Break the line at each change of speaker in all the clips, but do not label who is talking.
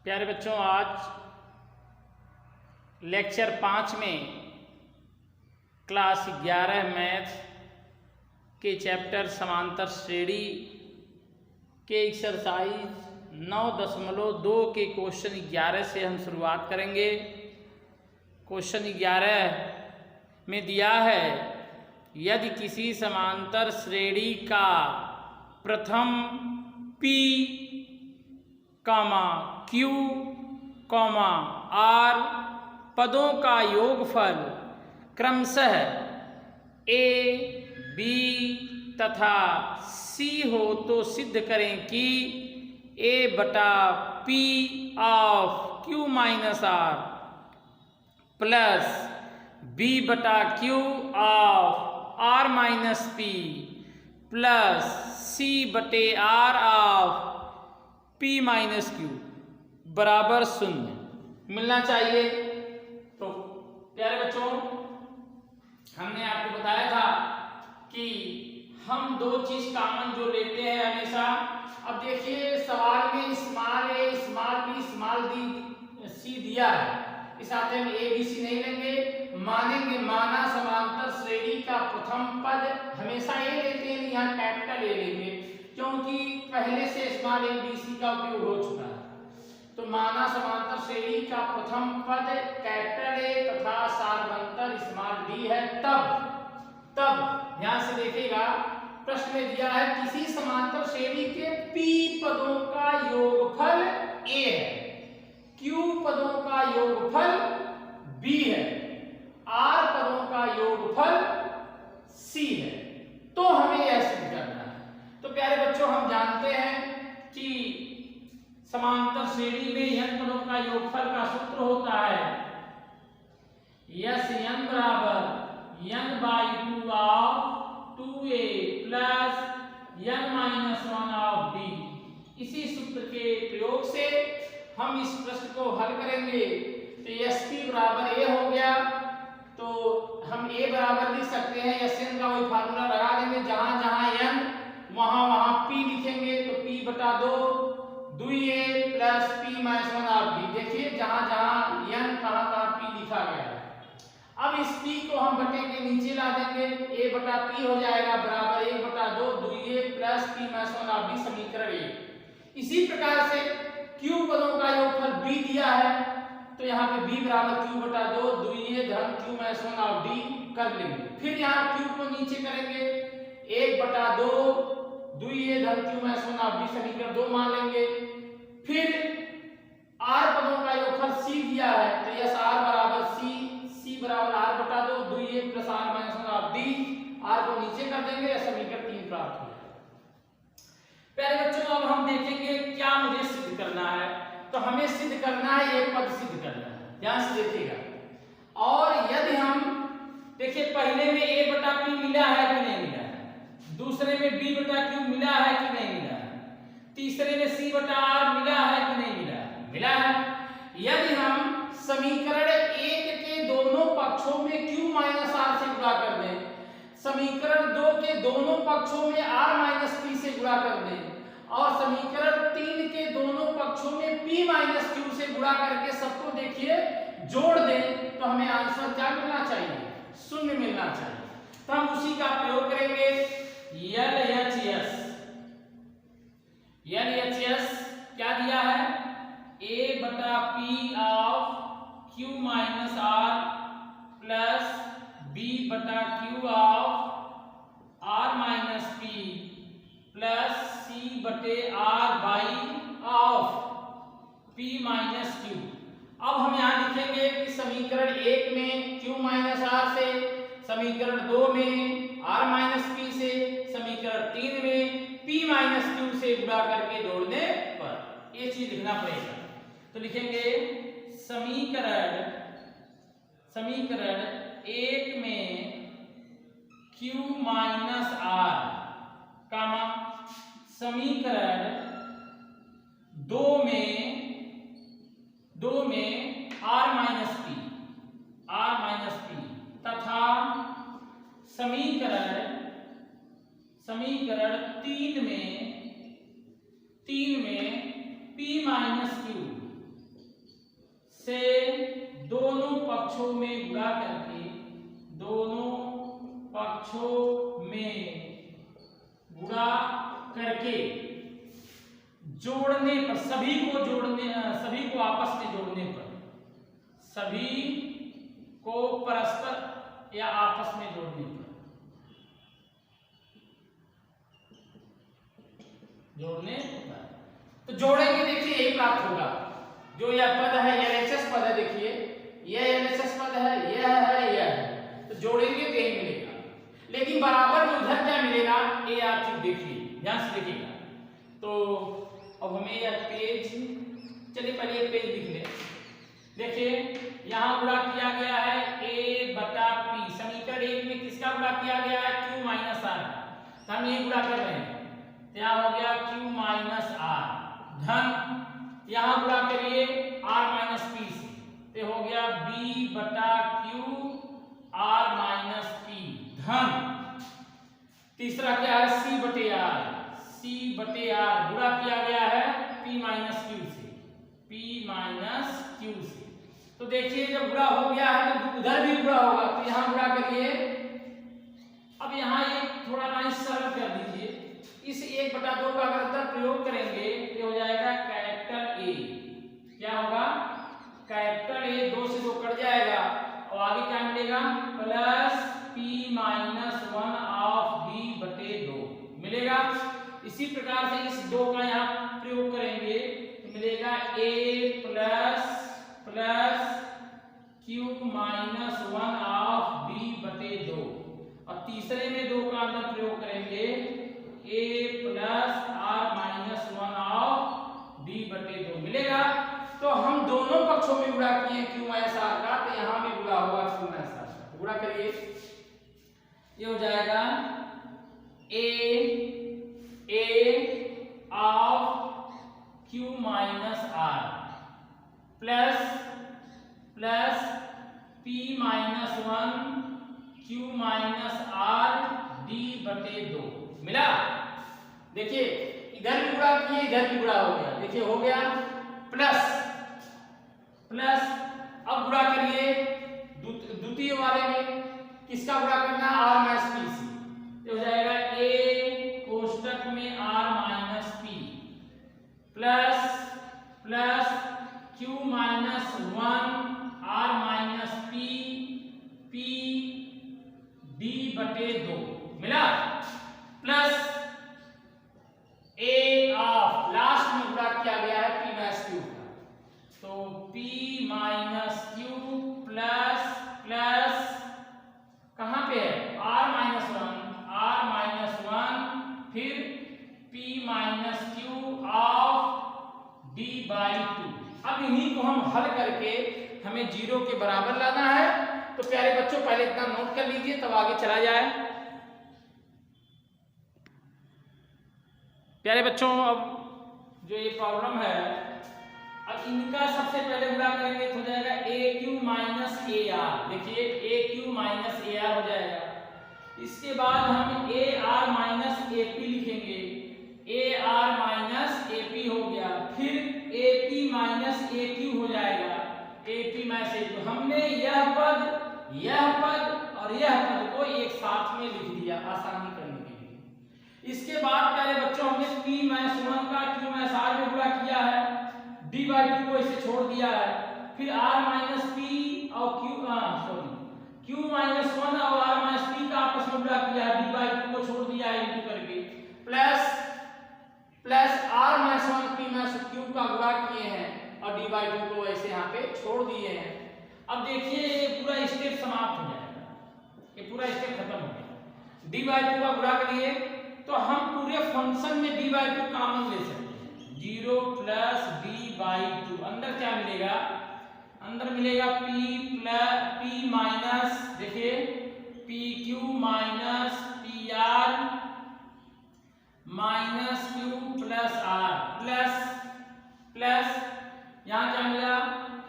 प्यारे बच्चों, आज लेक्चर 5 में क्लास 11 मैथ के चैप्टर समांतर श्रेणी के एक्सरसाइज 9.2 के क्वेश्चन 11 से हम शुरुआत करेंगे। क्वेश्चन 11 में दिया है, यदि किसी समांतर श्रेणी का प्रथम P, Q, R पदों का योगफल क्रमशः A, B तथा C हो तो सिद्ध करें कि A/P of Q minus R plus B/Q of R minus P plus C/R of P minus Q बराबर 0 मिलना चाहिए। तो प्यारे बच्चों, हमने आपको बताया था कि हम दो चीज कॉमन जो लेते हैं हमेशा। अब देखिए सवाल में small a, small b, small c दिया है, इस आते हम a, b, c नहीं लेंगे, मानेंगे माना समांतर श्रेणी का प्रथम पद हमेशा a लेते हैं, यहाँ कैपिटल a लेंगे क्योंकि पहले से स्मॉल a, b, c का उपयोग हो चुका है। तो माना समांतर श्रेणी का प्रथम पद कैपिटल A तथा सार्वंतर स्मॉल d है, तब ध्यान से देखिएगा, प्रश्न में दिया है किसी समांतर श्रेणी के P पदों का योगफल A है, Q पदों का योगफल B है, R पदों का योगफल C है, तो हमें यह सिद्ध करना है। तो प्यारे बच्चों, हम जानते हैं कि समांतर श्रेणी में n पदों का योगफल का सूत्र होता है Sn बराबर n/2 of 2a plus n-1 of b। इसी सूत्र के प्रयोग से हम इस प्रश्न को हल करेंगे। तो Sp बराबर a हो गया, तो हम a बराबर लिख सकते हैं, Sn का वही फार्मूला लगा देंगे, जहां जहां n वहां p लिखेंगे, तो p/2 2a plus p minus 1 of b। देखिए जहां जहां n कहां p लिखा गया है। अब इस p को हम बटे के नीचे ला देंगे, a/p हो जाएगा बराबर 1/2 2a plus p minus 1 of b, समीकरण 1। इसी प्रकार से q पदों का योगफल b दिया है, तो यहाँ पे b बराबर q/2 2a धन q माइनस 1 ऑफ d कर लेंगे। फिर यहाँ q को नीचे करेंगे, 1/2 2a धन q माइनस 1 ऑफ d, समीकरण 2 मान लेंगे। फिर r पदों का योगफल c दिया है, तो यस r बराबर c बराबर r/2 2a plus r minus 1 of d, r को नीचे कर देंगे, यह समीकरण 3 प्राप्त हो जाएगा। प्यारे बच्चों, अब हम देखेंगे क्या मुझे सिद्ध करना है। तो हमें सिद्ध करना है, एक पद सिद्ध करना है, ध्यान से देखिएगा। और यदि हम देखिए पहले में a/p मिला है कि नहीं मिला है, दूसरे में b/q मिला है कि नहीं मिला है, तीसरे में c/r मिला है कि नहीं मिला है, मिला है। यदि हम समीकरण 1 के दोनों पक्षों में q माइनस r से गुणा कर दें, समीकरण 2 के दोनों पक्षों में r माइनस p से गुणा कर दें, और समीकरण 3 के दोनों पक्षों में p माइनस q से गुणा करके सबको देखिए जोड़ दें, तो हमें आंसर क्या मिलना चाहिए? 0 मिलना चाहिए। तो हम उसी का प्रयोग करेंगे। LHS क्या दिया है? A/P of Q minus R plus B/Q of R minus P plus C/R by of P minus Q। अब हम यहाँ लिखेंगे कि समीकरण 1 में Q माइनस R से, समीकरण 2 में R माइनस P से, समीकरण 3 में P माइनस Q से गुणा करके जोड़ने पर ये चीज लिखना पड़ेगा। तो लिखेंगे समीकरण 1 में Q माइनस R कामा समीकरण 2 में R माइनस P तथा समीकरण 3 में P माइनस Q करके जोड़ने पर, सभी को आपस में जोड़ने पर, सभी को परस्पर या आपस में जोड़ने पर, तो जोड़ेंगे, देखिए यही प्राप्त होगा। जो यह पद है, यह एलएचएस पद है, देखिए यह एलएचएस पद है, यह है, तो जोड़ेंगे तो यही मिलेगा। लेकिन बराबर में उधर क्या मिलेगा, ये आप चीज देखिए, ध्यान से देखिएगा। तो अब हमें यह पेज, चलिए पहले ये पेज लिख लें। देखिए यहाँ गुणा किया गया है a बटा p, समीकरण 1 में किसका गुणा किया गया है, q माइनस r का, तो हम ये गुणा कर रहे हैं, यहाँ हो गया q माइनस r धन, यहाँ गुणा करिए r माइनस p से, तो हो गया b बटा q r माइनस p धन, तीसरा क्या है c बटे r गुणा किया गया है p माइनस q से, तो देखिए जब गुणा हो गया है तो उधर भी गुणा होगा, तो यहाँ गुणा करिए। अब यहाँ ये थोड़ा ना सरल कर दीजिए, इस 1/2 का अगर अंदर प्रयोग करेंगे तो हो जाएगा कैपिटल A, क्या होगा कैपिटल A, 2 से 2 कट जाएगा और आगे क्या मिलेगा plus p minus 1 of b बटे 2 मिलेगा। इसी प्रकार से इस 2 का यहाँ प्रयोग करेंगे तो मिलेगा a plus q minus 1 of b बटे 2, और तीसरे में 2 का अंदर प्रयोग करेंगे a plus r minus 1 of b बटे 2 मिलेगा। तो हम दोनों पक्षों में गुणा किए q माइनस r का, तो यहाँ भी गुणा होगा q माइनस r का, गुणा करिए, ये हो जाएगा a of q minus r plus p minus 1 q minus r d बटे 2 मिला। देखिए इधर भी गुणा किए, इधर भी गुणा हो गया, देखिए हो गया प्लस अब गुणा करिए द्वितीय वाले में, किसका गुणा करना है r माइनस p से, तो हो जाएगा a कोष्टक में r minus p plus q minus 1 r minus p d बटे 2 मिला, प्लस a ऑफ लास्ट में गुणा किया गया है p माइनस q का, तो p माइनस q प्लस कहां पे है r माइनस 1 फिर p minus q of d by 2। अब इन्हीं को हम हल करके हमें 0 के बराबर लाना है। तो प्यारे बच्चों पहले इतना नोट कर लीजिए, तब आगे चला जाए। प्यारे बच्चों अब जो ये प्रॉब्लम है, अब इनका सबसे पहले गुणा करेंगे तो हो जाएगा AQ माइनस AR, देखिए AQ माइनस AR हो जाएगा। इसके बाद हम AR माइनस AP लिखेंगे, AR माइनस AP हो गया, फिर AP माइनस AQ हो जाएगा, AP माइनस AQ। हमने यह पद और यह पद को एक साथ में लिख दिया आसानी करने के लिए। इसके बाद प्यारे बच्चों हमने p माइनस 1 का q माइनस r में गुणा किया है, d बाई 2 को इसे छोड़ दिया है, फिर r माइनस p और q माइनस 1 और r माइनस p का आपस में गुणा किया है, d बाई 2 को छोड़ दिया है इंटू करके, plus r minus 1 p minus q का गुणा किए हैं और d बाई 2 को ऐसे यहाँ पे छोड़ दिए हैं। अब देखिए ये पूरा स्टेप समाप्त हो जाएगा, ये पूरा स्टेप खत्म हो गया। d बाई 2 का गुणा करिए तो हम पूरे फंक्शन में d बाई 2 कॉमन ले सकते हैं, 0 प्लस d बाई 2, अंदर क्या मिलेगा, अंदर मिलेगा p माइनस, देखिए pq minus pr minus q plus r plus यहाँ क्या मिला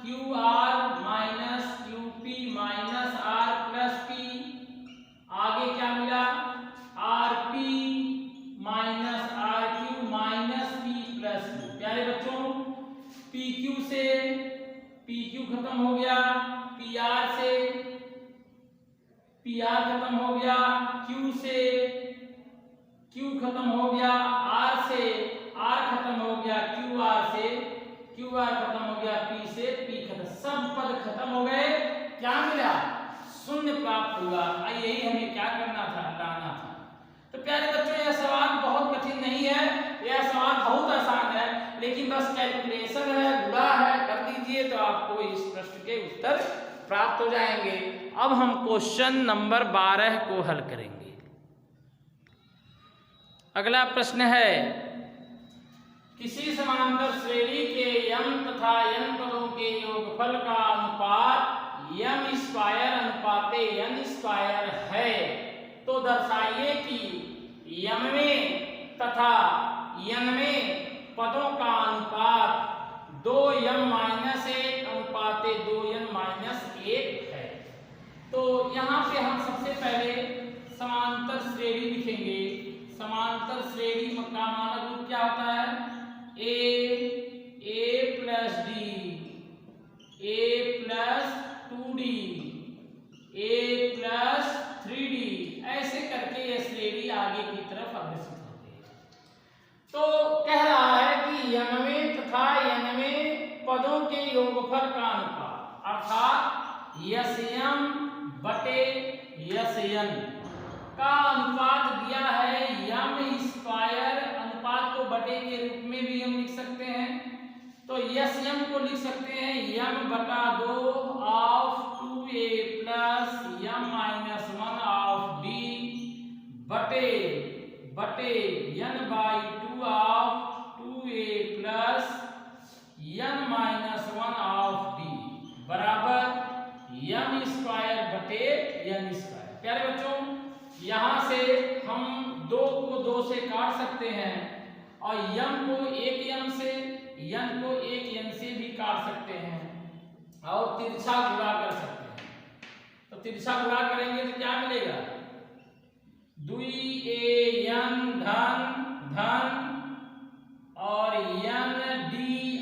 qr minus qp minus r plus p, आगे क्या मिला rp minus rq minus p plus q। प्यारे बच्चों pq से pq खत्म हो गया, pr से pr खत्म हो गया, q से q खत्म हो गया, r खत्म हो गए, क्या मिला? शून्य प्राप्त हुआ। यही हमें क्या करना था? लाना था। तो प्यारे बच्चों, यह सवाल बहुत कठिन नहीं है, यह सवाल बहुत आसान है, लेकिन बस कैलकुलेशन है, गुणा है, कर दीजिए तो आपको इस प्रश्न के उत्तर प्राप्त हो जाएंगे। अब हम क्वेश्चन नंबर 12 को हल करेंगे। अगला प्रश्न है, किसी समांतर श्रेणी के m तथा n पदों के योगफल का अनुपात m स्क्वायर अनुपाते n स्क्वायर है, तो दर्शाइए कि m तथा n पदों का अनुपात 2m-1 अनुपाते 2n-1 है। तो यहाँ पे हम सबसे पहले समांतर श्रेणी लिखेंगे। समांतर श्रेणी का मानक रूप क्या होता है? a plus d, a plus 2d, a plus 3d, ऐसे करके यह श्रेणी आगे की तरफ अग्रसर होती है। तो कह रहा है कि m तथा n पदों के योगफल का अनुपात, अर्थात यम बटे यन का अनुपात दिया है। यम स्क्वायर अनुपात को बटे के रूप में भी हम लिख सकते हैं, तो यम को लिख सकते हैं यम बटा 2 of 2a plus m-1 of d बटे n/2 of 2a plus n-1 of d बराबर m स्क्वायर बटे n स्क्वायर। प्यारे बच्चों, यहाँ से हम 2 को 2 से काट सकते हैं और m को 1 m से, n को 1 n से भी काट सकते हैं और तिरछा गुणा कर सकते हैं। तो तिरछा गुणा करेंगे तो क्या मिलेगा? 2an धन और n d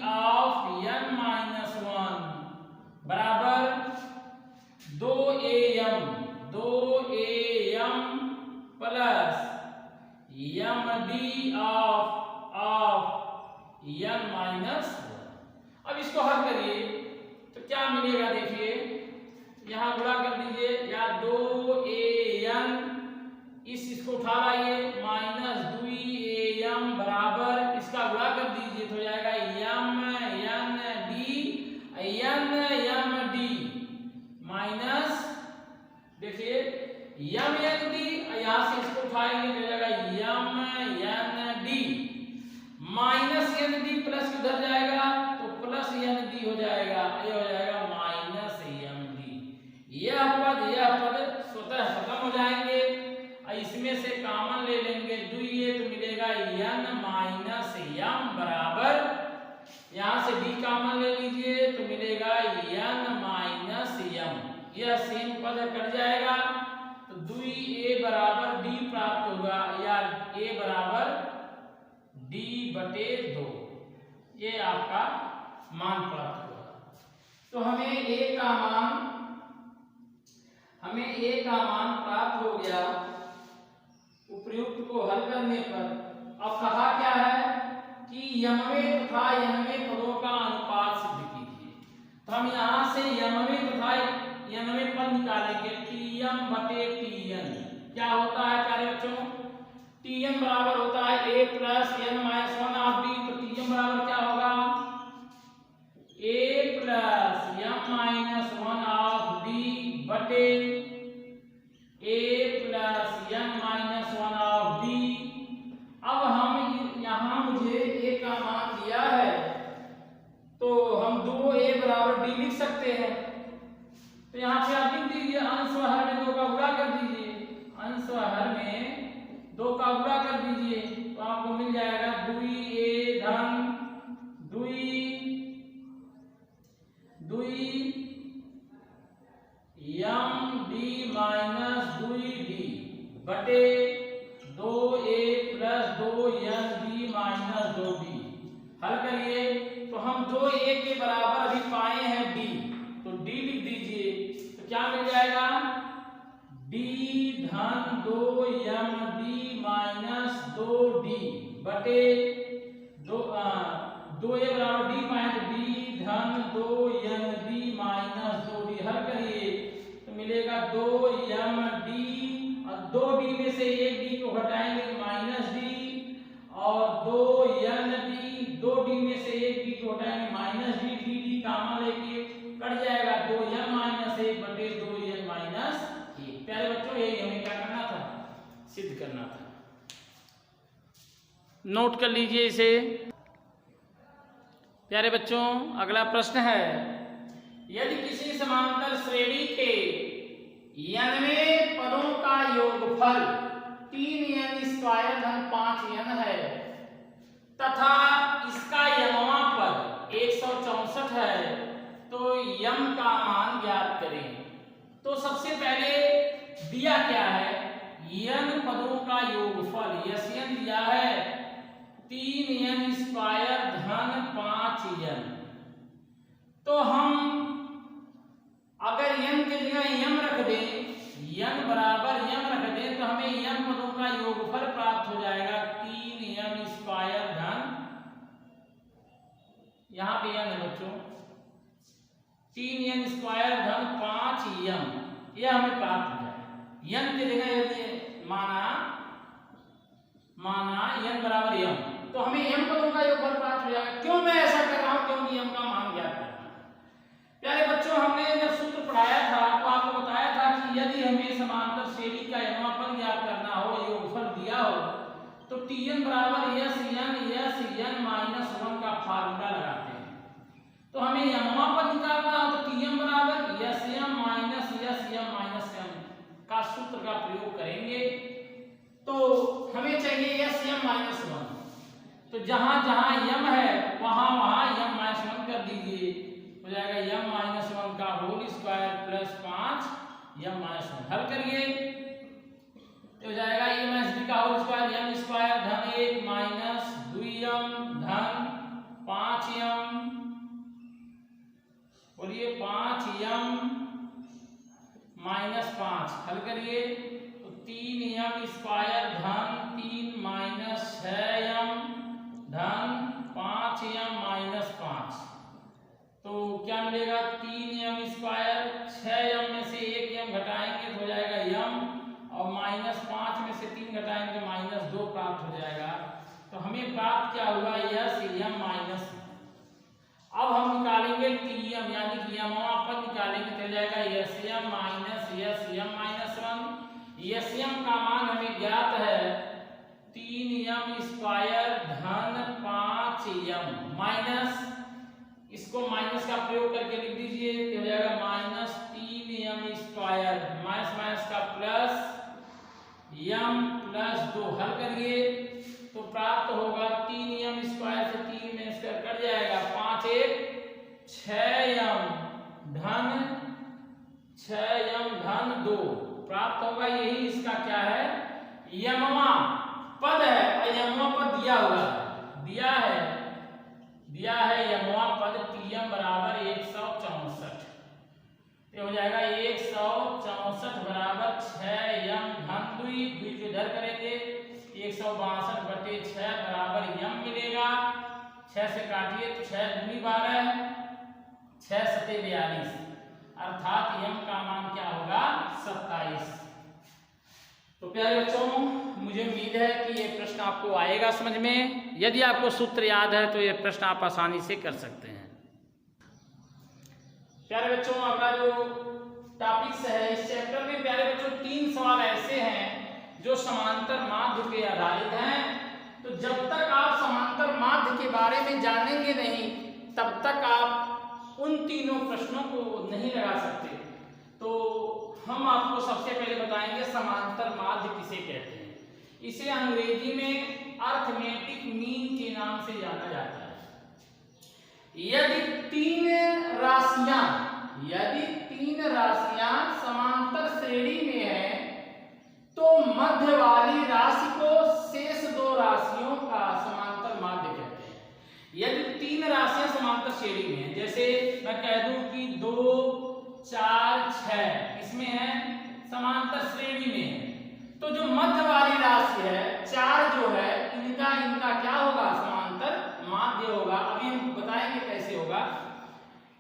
ऑफ n-1 बराबर 2am plus md of n-1। अब इसको हल करिए तो क्या मिलेगा? देखिए, यहाँ गुणा कर दीजिए, या 2an इसको उठा लाइए, माइनस 2am बराबर इसका गुणा कर दीजिए तो हो जाएगा md माइनस, देखिए mnd, यहाँ से इसको उठाएंगे तो हो जाएगा mnd माइनस nd प्लस उधर जाएगा तो प्लस nd हो जाएगा, ये हो जाएगा माइनस md। यह पद स्वतः खत्म हो जाएंगे, इसमें से कॉमन ले लेंगे 2a तो मिलेगा n-m बराबर, यहाँ से d कॉमन ले लीजिए तो मिलेगा n-m, यह सेम पद कट जाएगा तो 2a बराबर d प्राप्त होगा, या a बराबर d बटे 2, ये आपका मान प्राप्त होगा। तो हमें a का मान प्राप्त हो गया उपयुक्त को हल करने पर। अब कहा क्या है कि यमवे तथा यनवे पदों का अनुपात सिद्ध कीजिए। तो हम यहाँ से यमवे तथा यनवे पद निकालेंगे, tm बटे tn क्या होता है प्यारे बच्चों? tm बराबर होता है a plus n-1 of d, तो tm बराबर क्या होगा? a plus m-1 of d बटे a plus n-1 of d। अब हम यहाँ मुझे a का मान दिया है तो हम 2a बराबर d लिख सकते हैं। तो यहाँ पे आप लिख दीजिए, अंश व हर में 2 का गुणा कर दीजिए, अंश व हर में 2 का गुणा कर दीजिए तो आपको मिल जाएगा 2a धन 2md माइनस 2d बटे 2a plus 2md minus 2d। हल करिए तो हम 2a के बराबर अभी पाए हैं d, तो d लिख दीजिए तो क्या मिल जाएगा? d धन 2md माइनस 2d बटे 2a बराबर d पाए तो d धन 2md माइनस 2d। हल करिए तो मिलेगा 2md और 2d में से एक d को घटाएंगे माइनस d, और 2nd 2d में से एक d को घटाएंगे माइनस d, dd कॉमन लेके कट जाएगा 2m माइनस 1 बटे 2n माइनस 1। प्यारे बच्चों यही हमें क्या करना था, सिद्ध करना था। नोट कर लीजिए इसे। प्यारे बच्चों अगला प्रश्न है, यदि किसी समांतर श्रेणी के n पदों का योगफल 3n² धन 5n है तथा इसका यमवां पद 164 है, तो यम का मान ज्ञात करें। तो सबसे पहले दिया क्या है, n पदों का योगफल Sn दिया है 3n² धन 5n। तो हम अगर n के जगह m रख दें, n बराबर m रख दें, तो हमें m पदों का योगफल प्राप्त हो जाएगा 3m² धन, यहाँ पे n है बच्चों, 3n² धन 5m, यह हमें प्राप्त हो जाएगा। n की जगह यदि माना n बराबर m, तो हमें m पदों का योगफल प्राप्त हो जाएगा। क्यों मैं ऐसा कर रहा हूं, क्योंकि m का मान ज्ञात करना है। प्यारे बच्चों हमने जब सूत्र पढ़ाया था तो आपको बताया था कि यदि हमें समांतर श्रेणी का यमवां पद ज्ञात करना हो, योगफल दिया हो, तो Tn बराबर Sn माइनस 1 का फार्मूला लगाते हैं। तो हमें यमवां पद निकालना हो तो Tm बराबर Sm माइनस m का सूत्र का प्रयोग करेंगे। तो हमें चाहिए Sm माइनस 1, तो जहां जहां m है वहां वहां m माइनस 1 कर दीजिए, हो जाएगा m माइनस 1 का whole square plus 5m minus 1। हल करिए तो हो जाएगा a माइनस b का होल स्क्वायर m स्क्वायर धन 1 माइनस 2m धन 5m, बोलिए 5m माइनस 5। हल करिए तो 3m² धन 3 माइनस 6m धन 5m माइनस 5। तो क्या मिलेगा, 3m², 6m में से 1m घटाएंगे तो हो जाएगा m, और माइनस 5 में से 3 घटाएंगे तो माइनस 2 प्राप्त हो जाएगा। तो हमें प्राप्त क्या हुआ, Sm माइनस। अब हम निकालेंगे Tm, यानी कि यमवां पद निकालेंगे तो हो जाएगा Sm माइनस Sm -1। Sm का मान हमें ज्ञात है 3m² धन 5m माइनस, इसको माइनस का प्रयोग करके लिख दीजिए तो हो जाएगा माइनस 3m², माइनस माइनस का प्लस m प्लस 2। हल करिए तो प्राप्त होगा 3m² से 3 में इसका कट जाएगा, 5 1 6m धन 2 प्राप्त होगा। यही इसका क्या है, यमवां पद है, और यमवां पद दिया है यमवां पद Tm बराबर 164। ये हो जाएगा 164 बराबर 6m धन 2 को इधर करेंगे 162 बटे 6 बराबर m मिलेगा। 6 से काटिए तो 6 दूनी 12, 6 सते 42, अर्थात m का मान क्या होगा, 27। तो प्यारे बच्चों मुझे उम्मीद है कि ये प्रश्न आपको आएगा समझ में। यदि आपको सूत्र याद है तो ये प्रश्न आप आसानी से कर सकते हैं। प्यारे बच्चों अगला जो टॉपिक्स है इस चैप्टर में, प्यारे बच्चों 3 सवाल ऐसे हैं जो समांतर माध्य पे आधारित हैं। तो जब तक आप समांतर माध्य के बारे में जानेंगे नहीं तब तक आप उन तीनों प्रश्नों को नहीं लगा सकते। तो हम आपको सबसे पहले बताएंगे समांतर माध्य किसे कहते हैं। इसे अंग्रेजी में अर्थमेटिक मीन के नाम से जाना जाता है। यदि तीन राशियां समांतर श्रेणी में है तो मध्य वाली राशि को शेष 2 राशियों का समांतर माध्य कहते हैं। यदि 3 राशियां समांतर श्रेणी में है, जैसे मैं कह दूं कि 2 4 6 इसमें है समांतर श्रेणी में है, तो जो मध्य वाली राशि है 4 जो है इनका क्या होगा, समांतर माध्य होगा। अभी हम बताएंगे कैसे होगा।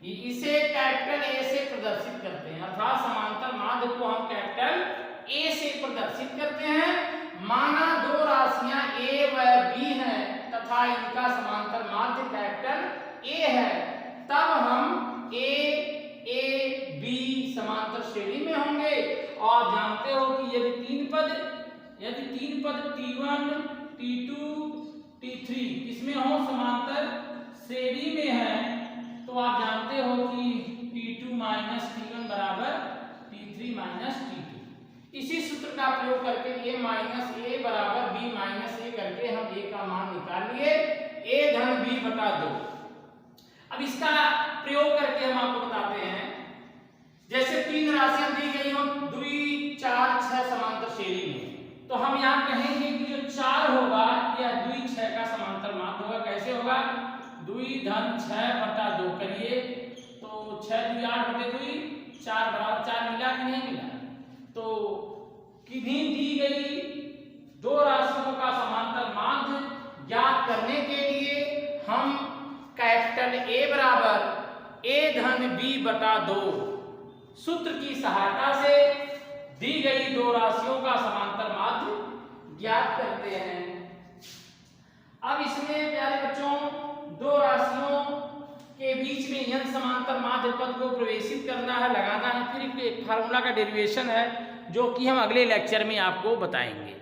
इसे कैपिटल ए से प्रदर्शित करते हैं, अर्थात समांतर माध्य को हम कैपिटल ए से प्रदर्शित करते हैं। माना दो राशियां ए व बी हैं तथा इनका समांतर माध्य कैपिटल ए है, तब हम ए बी समांतर श्रेणी में होंगे। और आप जानते हो कि यदि तीन पद T1 T2 T3 किसमें हो, समांतर श्रेणी में है, तो आप जानते हो कि T2 माइनस T1 बराबर T3 माइनस T2। इसी सूत्र का प्रयोग करके a माइनस ए बराबर b माइनस ए करके हम a का मान निकाल लिए, a धन b बटा 2। अब इसका प्रयोग करके हम आपको बताते हैं, जैसे तीन राशियां दी गई हो 2 4 6 समांतर श्रेणी में, तो हम यहाँ कहेंगे कि जो 4 होगा यह 2 6 का समांतर माध्य होगा। कैसे होगा, 2 धन 6 बटा 2 करिए, तो 6 2 8 बटे 2 4 बराबर 4 मिला कि नहीं मिला। तो किन्हीं दी गई दो राशियों का समांतर माध्य ज्ञात करने के लिए हम कैपिटल ए बराबर ए धन बी बटा 2 सूत्र की सहायता से दी गई दो राशियों का समांतर माध्य ज्ञात करते हैं। अब इसमें प्यारे बच्चों दो राशियों के बीच में यन समांतर माध्य पद को प्रवेशित करना है, लगाना है, फिर एक फार्मूला का डेरिवेशन है जो कि हम अगले लेक्चर में आपको बताएंगे।